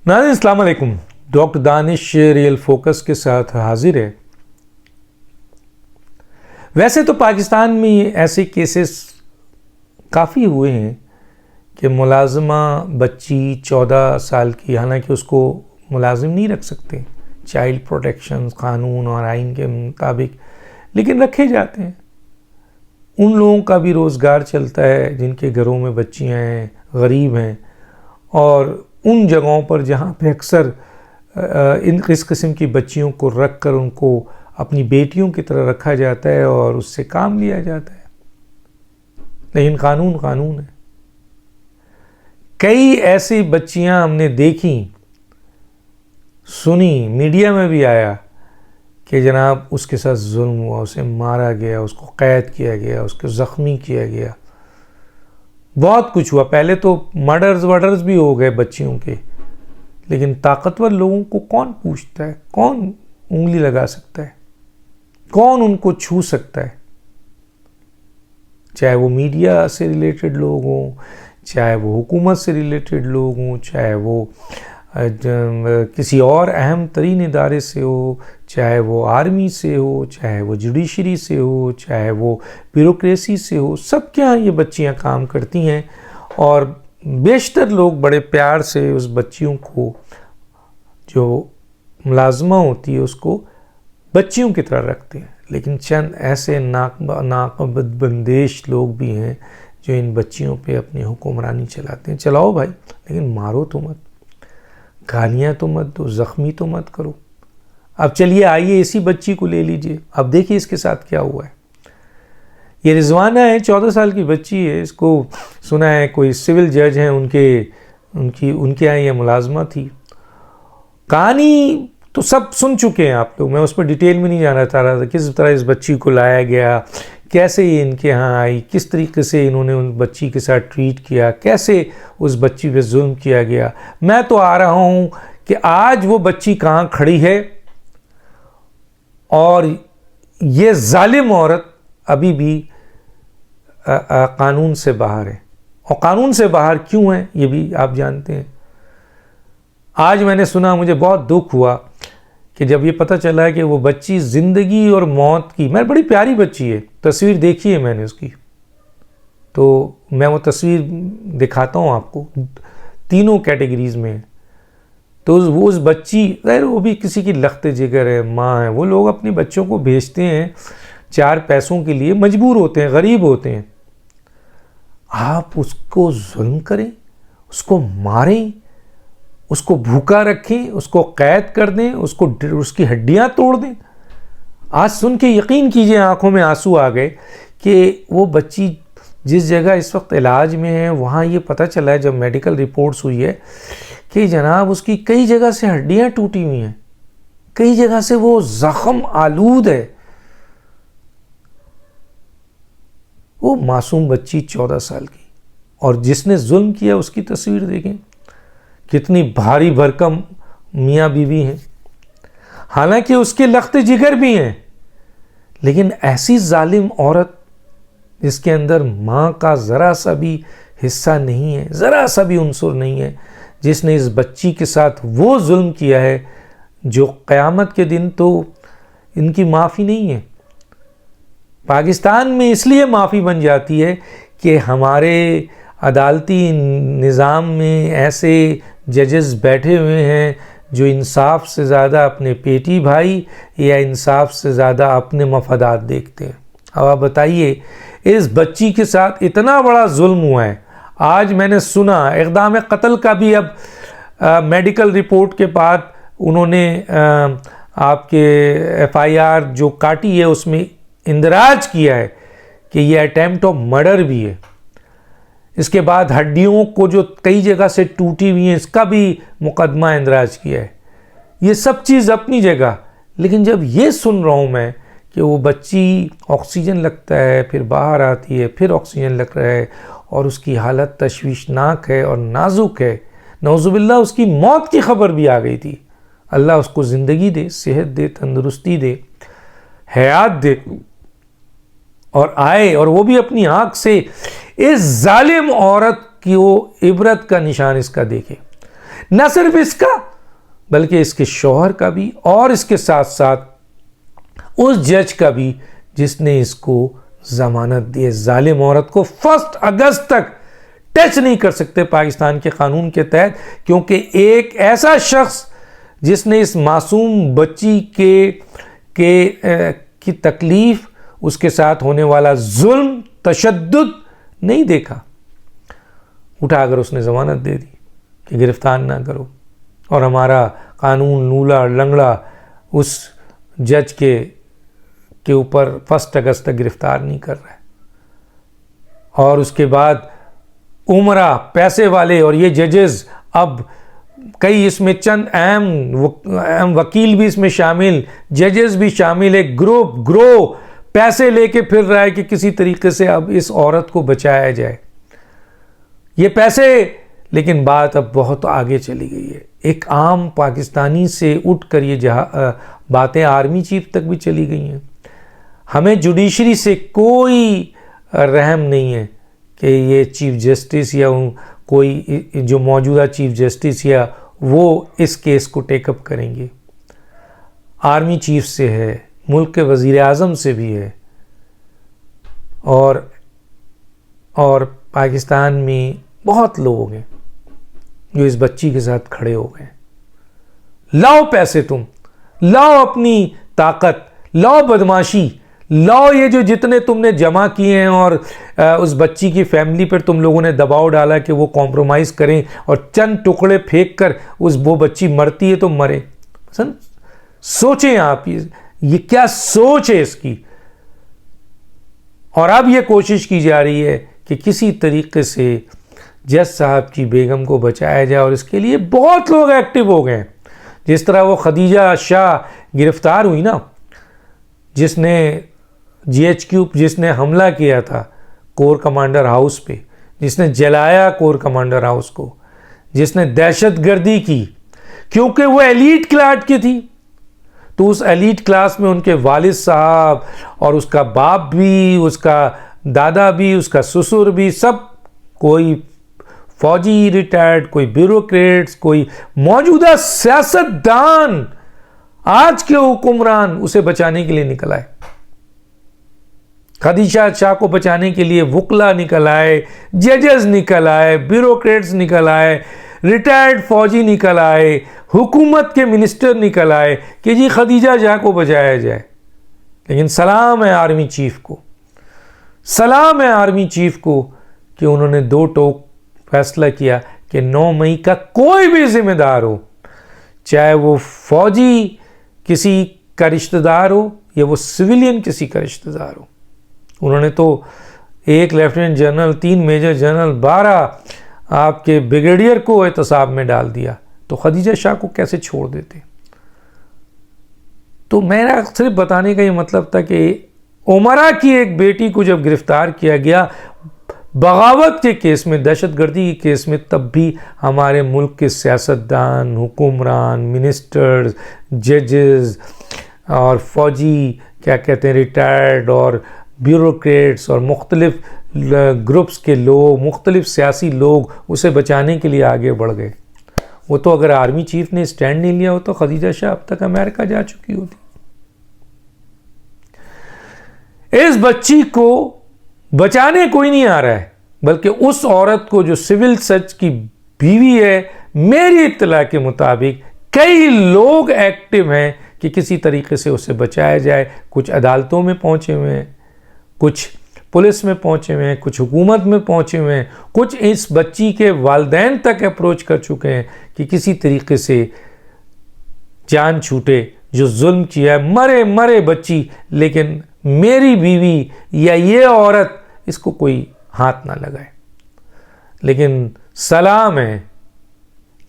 ناظرین السلام علیکم. ڈاکٹر دانش ریئل فوکس کے ساتھ حاضر ہے. ویسے تو پاکستان میں ایسے کیسز کافی ہوئے ہیں کہ ملازمہ بچی 14 سال کی، حالانکہ اس کو ملازم نہیں رکھ سکتے چائلڈ پروٹیکشن قانون اور آئین کے مطابق، لیکن رکھے جاتے ہیں. ان لوگوں کا بھی روزگار چلتا ہے جن کے گھروں میں بچیاں ہیں، غریب ہیں، اور ان جگہوں پر جہاں پہ اکثر اس قسم کی بچیوں کو رکھ کر ان کو اپنی بیٹیوں کی طرح رکھا جاتا ہے اور اس سے کام لیا جاتا ہے. لیکن قانون ہے. کئی ایسی بچیاں ہم نے دیکھیں، سنی، میڈیا میں بھی آیا کہ جناب اس کے ساتھ ظلم ہوا، اسے مارا گیا، اس کو قید کیا گیا، اس کو زخمی کیا گیا، بہت کچھ ہوا. پہلے تو مرڈرز بھی ہو گئے بچیوں کے. لیکن طاقتور لوگوں کو کون پوچھتا ہے؟ کون انگلی لگا سکتا ہے؟ کون ان کو چھو سکتا ہے؟ چاہے وہ میڈیا سے ریلیٹڈ لوگ ہوں، چاہے وہ حکومت سے ریلیٹڈ لوگ ہوں، چاہے وہ کسی اور اہم ترین ادارے سے ہو، چاہے وہ آرمی سے ہو، چاہے وہ جوڈیشری سے ہو، چاہے وہ بیوروکریسی سے ہو. سب کے ہاں یہ بچیاں کام کرتی ہیں اور بیشتر لوگ بڑے پیار سے اس بچیوں کو، جو ملازمہ ہوتی ہے، اس کو بچیوں کی طرح رکھتے ہیں. لیکن چند ایسے ناقابل بندیش لوگ بھی ہیں جو ان بچیوں پہ اپنی حکمرانی چلاتے ہیں. چلاؤ بھائی، لیکن مارو تو مت، گالیاں تو مت دو، زخمی تو مت کرو. اب چلیے آئیے اسی بچی کو لے لیجئے. اب دیکھیے اس کے ساتھ کیا ہوا ہے. یہ رضوانہ ہے، 14 سال کی بچی ہے. اس کو سنا ہے کوئی سول جج ہیں، ان کے یہاں یہ ملازمہ تھی. کہانی تو سب سن چکے ہیں آپ لوگ، میں اس پر ڈیٹیل میں نہیں جانا چاہ رہا تھا. کس طرح اس بچی کو لایا گیا، کیسے یہ ان کے ہاں آئی، کس طریقے سے انہوں نے ان بچی کے ساتھ ٹریٹ کیا، کیسے اس بچی پہ ظلم کیا گیا. میں تو آ رہا ہوں کہ آج وہ بچی کہاں کھڑی ہے اور یہ ظالم عورت ابھی بھی قانون سے باہر ہے. اور قانون سے باہر کیوں ہے یہ بھی آپ جانتے ہیں. آج میں نے سنا، مجھے بہت دکھ ہوا کہ جب یہ پتہ چلا کہ وہ بچی زندگی اور موت کی، میں بڑی پیاری بچی ہے، تصویر دیکھی ہے میں نے اس کی، تو میں وہ تصویر دکھاتا ہوں آپ کو، تینوں کیٹیگریز میں. تو وہ اس بچی، غیر وہ بھی کسی کی لخت جگر ہے، ماں ہے، وہ لوگ اپنے بچوں کو بھیجتے ہیں 4 پیسوں کے لیے، مجبور ہوتے ہیں، غریب ہوتے ہیں. آپ اس کو ظلم کریں، اس کو ماریں، اس کو بھوکا رکھیں، اس کو قید کر دیں، اس کی ہڈیاں توڑ دیں. آج سن کے یقین کیجئے آنکھوں میں آنسو آ گئے کہ وہ بچی جس جگہ اس وقت علاج میں ہے، وہاں یہ پتہ چلا ہے جب میڈیکل رپورٹس ہوئی ہے کہ جناب اس کی کئی جگہ سے ہڈیاں ٹوٹی ہوئی ہیں، کئی جگہ سے وہ زخم آلود ہے. وہ معصوم بچی 14 سال کی، اور جس نے ظلم کیا اس کی تصویر دیکھیں، کتنی بھاری بھرکم میاں بیوی ہیں. حالانکہ اس کے لخت جگر بھی ہیں، لیکن ایسی ظالم عورت جس کے اندر ماں کا ذرا سا بھی حصہ نہیں ہے، ذرا سا بھی عنصر نہیں ہے، جس نے اس بچی کے ساتھ وہ ظلم کیا ہے جو قیامت کے دن تو ان کی معافی نہیں ہے. پاکستان میں اس لیے معافی بن جاتی ہے کہ ہمارے عدالتی نظام میں ایسے ججز بیٹھے ہوئے ہیں جو انصاف سے زیادہ اپنے پیٹی بھائی یا انصاف سے زیادہ اپنے مفادات دیکھتے ہیں. اب آپ بتائیے، اس بچی کے ساتھ اتنا بڑا ظلم ہوا ہے. آج میں نے سنا اقدام قتل کا بھی، اب میڈیکل رپورٹ کے بعد انہوں نے آپ کے FIR جو کاٹی ہے اس میں اندراج کیا ہے کہ یہ اٹیمپٹ آف مرڈر بھی ہے. اس کے بعد ہڈیوں کو جو کئی جگہ سے ٹوٹی ہوئی ہیں، اس کا بھی مقدمہ اندراج کیا ہے. یہ سب چیز اپنی جگہ، لیکن جب یہ سن رہا ہوں میں کہ وہ بچی آکسیجن لگتا ہے، پھر باہر آتی ہے، پھر آکسیجن لگ رہا ہے، اور اس کی حالت تشویشناک ہے اور نازک ہے، نعوذ باللہ اس کی موت کی خبر بھی آ گئی تھی. اللہ اس کو زندگی دے، صحت دے، تندرستی دے، حیات دے، اور آئے اور وہ بھی اپنی آنکھ سے اس ظالم عورت کی وہ عبرت کا نشان اس کا دیکھے. نہ صرف اس کا بلکہ اس کے شوہر کا بھی، اور اس کے ساتھ ساتھ اس جج کا بھی جس نے اس کو ضمانت دی ہے۔ ظالم عورت کو 1 اگست تک ٹچ نہیں کر سکتے پاکستان کے قانون کے تحت، کیونکہ ایک ایسا شخص جس نے اس معصوم بچی کی تکلیف، اس کے ساتھ ہونے والا ظلم، تشدد نہیں دیکھا، اٹھا کر اس نے ضمانت دے دی کہ گرفتار نہ کرو، اور ہمارا قانون لولا لنگڑا اس جج کے اوپر 1 اگست تک گرفتار نہیں کر رہا ہے۔ اور اس کے بعد عمرہ پیسے والے اور یہ ججز، اب کئی اس میں چند اہم وکیل بھی اس میں شامل، ججز بھی شامل، ایک گروہ پیسے لے کے پھر رہا ہے کہ کسی طریقے سے اب اس عورت کو بچایا جائے۔ یہ پیسے، لیکن بات اب بہت آگے چلی گئی ہے، ایک عام پاکستانی سے اٹھ کر یہ باتیں آرمی چیف تک بھی چلی گئی ہیں۔ ہمیں جوڈیشری سے کوئی رحم نہیں ہے کہ یہ چیف جسٹس یا کوئی جو موجودہ چیف جسٹس یا وہ اس کیس کو ٹیک اپ کریں گے۔ آرمی چیف سے ہے، ملک کے وزیر اعظم سے بھی ہے، اور پاکستان میں بہت لوگ ہیں جو اس بچی کے ساتھ کھڑے ہو گئے۔ لاؤ پیسے، تم لاؤ اپنی طاقت، لاؤ بدماشی، لاؤ یہ جو جتنے تم نے جمع کیے ہیں، اور اس بچی کی فیملی پر تم لوگوں نے دباؤ ڈالا کہ وہ کمپرومائز کریں اور چند ٹکڑے پھینک کر وہ بچی مرتی ہے تو مرے۔ سوچیں آپ، یہ کیا سوچ ہے اس کی۔ اور اب یہ کوشش کی جا رہی ہے کہ کسی طریقے سے جج صاحب کی بیگم کو بچایا جائے، اور اس کے لیے بہت لوگ ایکٹیو ہو گئے ہیں۔ جس طرح وہ خدیجہ شاہ گرفتار ہوئی نا، جس نے GHQ جس نے حملہ کیا تھا کور کمانڈر ہاؤس پہ، جس نے جلایا کور کمانڈر ہاؤس کو، جس نے دہشت گردی کی، کیونکہ وہ ایلیٹ کلاس کی تھی، تو اس ایلیٹ کلاس میں ان کے والد صاحب اور اس کا باپ بھی، اس کا دادا بھی، اس کا سسر بھی، سب، کوئی فوجی ریٹائرڈ، کوئی بیوروکریٹس، کوئی موجودہ سیاستدان، آج کے حکمران اسے بچانے کے لیے نکل آئے۔ خدیجہ شاہ کو بچانے کے لیے وکلا نکل آئے، ججز نکل آئے، بیوروکریٹس نکل آئے، ریٹائرڈ فوجی نکل آئے، حکومت کے منسٹر نکل آئے کہ جی خدیجہ شاہ کو بچایا جائے۔ لیکن سلام ہے آرمی چیف کو، سلام ہے آرمی چیف کو کہ انہوں نے 2 ٹوک فیصلہ کیا کہ 9 مئی کا کوئی بھی ذمہ دار ہو، چاہے وہ فوجی کسی کا رشتہ دار ہو یا وہ سویلین کسی کا رشتہ دار ہو۔ انہوں نے تو 1 لیفٹیننٹ جنرل، 3 میجر جنرل، 12 آپ کے بریگیڈیئر کو احتساب میں ڈال دیا، تو خدیجہ شاہ کو کیسے چھوڑ دیتے؟ تو میرا صرف بتانے کا یہ مطلب تھا کہ عمرہ کی ایک بیٹی کو جب گرفتار کیا گیا بغاوت کے کیس میں، دہشت گردی کے کیس میں، تب بھی ہمارے ملک کے سیاستدان، حکمران، منسٹرز، ججز اور فوجی کیا کہتے ہیں ریٹائرڈ اور بیوروکریٹس اور مختلف گروپس کے لوگ، مختلف سیاسی لوگ اسے بچانے کے لیے آگے بڑھ گئے۔ وہ تو اگر آرمی چیف نے اسٹینڈ نہیں لیا ہو تو خدیجہ شاہ اب تک امریکہ جا چکی ہوتی۔ اس بچی کو بچانے کوئی نہیں آ رہا ہے، بلکہ اس عورت کو جو سول سرچ کی بیوی ہے، میری اطلاع کے مطابق کئی لوگ ایکٹیو ہیں کہ کسی طریقے سے اسے بچایا جائے۔ کچھ عدالتوں میں پہنچے ہوئے ہیں، کچھ پولیس میں پہنچے ہوئے ہیں، کچھ حکومت میں پہنچے ہوئے ہیں، کچھ اس بچی کے والدین تک اپروچ کر چکے ہیں کہ کسی طریقے سے جان چھوٹے، جو ظلم کیا ہے، مرے بچی، لیکن میری بیوی یا یہ عورت، اس کو کوئی ہاتھ نہ لگائے۔ لیکن سلام ہے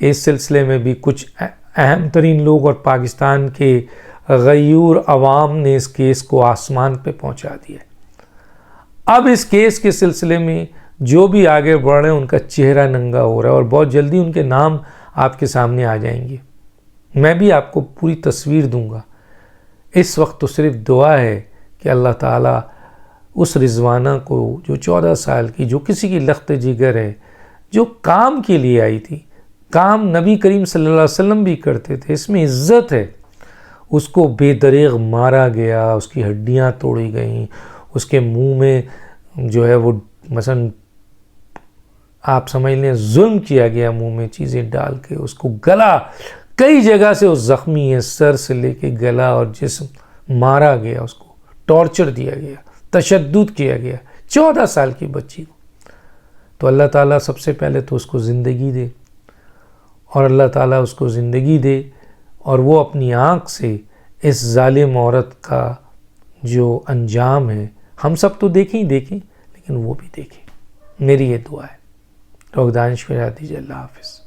اس سلسلے میں بھی کچھ اہم ترین لوگ اور پاکستان کے غیور عوام نے اس کیس کو آسمان پہ پہنچا دیا۔ اب اس کیس کے سلسلے میں جو بھی آگے بڑھ رہے ہیں ان کا چہرہ ننگا ہو رہا ہے، اور بہت جلدی ان کے نام آپ کے سامنے آ جائیں گے۔ میں بھی آپ کو پوری تصویر دوں گا۔ اس وقت تو صرف دعا ہے کہ اللہ تعالیٰ اس رضوانہ کو جو 14 سال کی، جو کسی کی لخت جگر ہے، جو کام کے لیے آئی تھی، کام نبی کریم صلی اللہ علیہ وسلم بھی کرتے تھے، اس میں عزت ہے. اس کو بے دریغ مارا گیا، اس کی ہڈیاں توڑی گئیں، اس کے منہ میں جو ہے وہ مثلا آپ سمجھ لیں ظلم کیا گیا، منہ میں چیزیں ڈال کے اس کو گلا، کئی جگہ سے وہ زخمی ہے، سر سے لے کے گلا اور جسم مارا گیا، اس کو ٹارچر دیا گیا، تشدد کیا گیا 14 سال کی بچی کو. تو اللہ تعالیٰ سب سے پہلے تو اس کو زندگی دے، اور اللہ تعالیٰ اس کو زندگی دے اور وہ اپنی آنکھ سے اس ظالم عورت کا جو انجام ہے، ہم سب تو دیکھیں ہی دیکھیں لیکن وہ بھی دیکھیں. میری یہ دعا ہے. تو دانش فرا دیجیے. اللہ حافظ.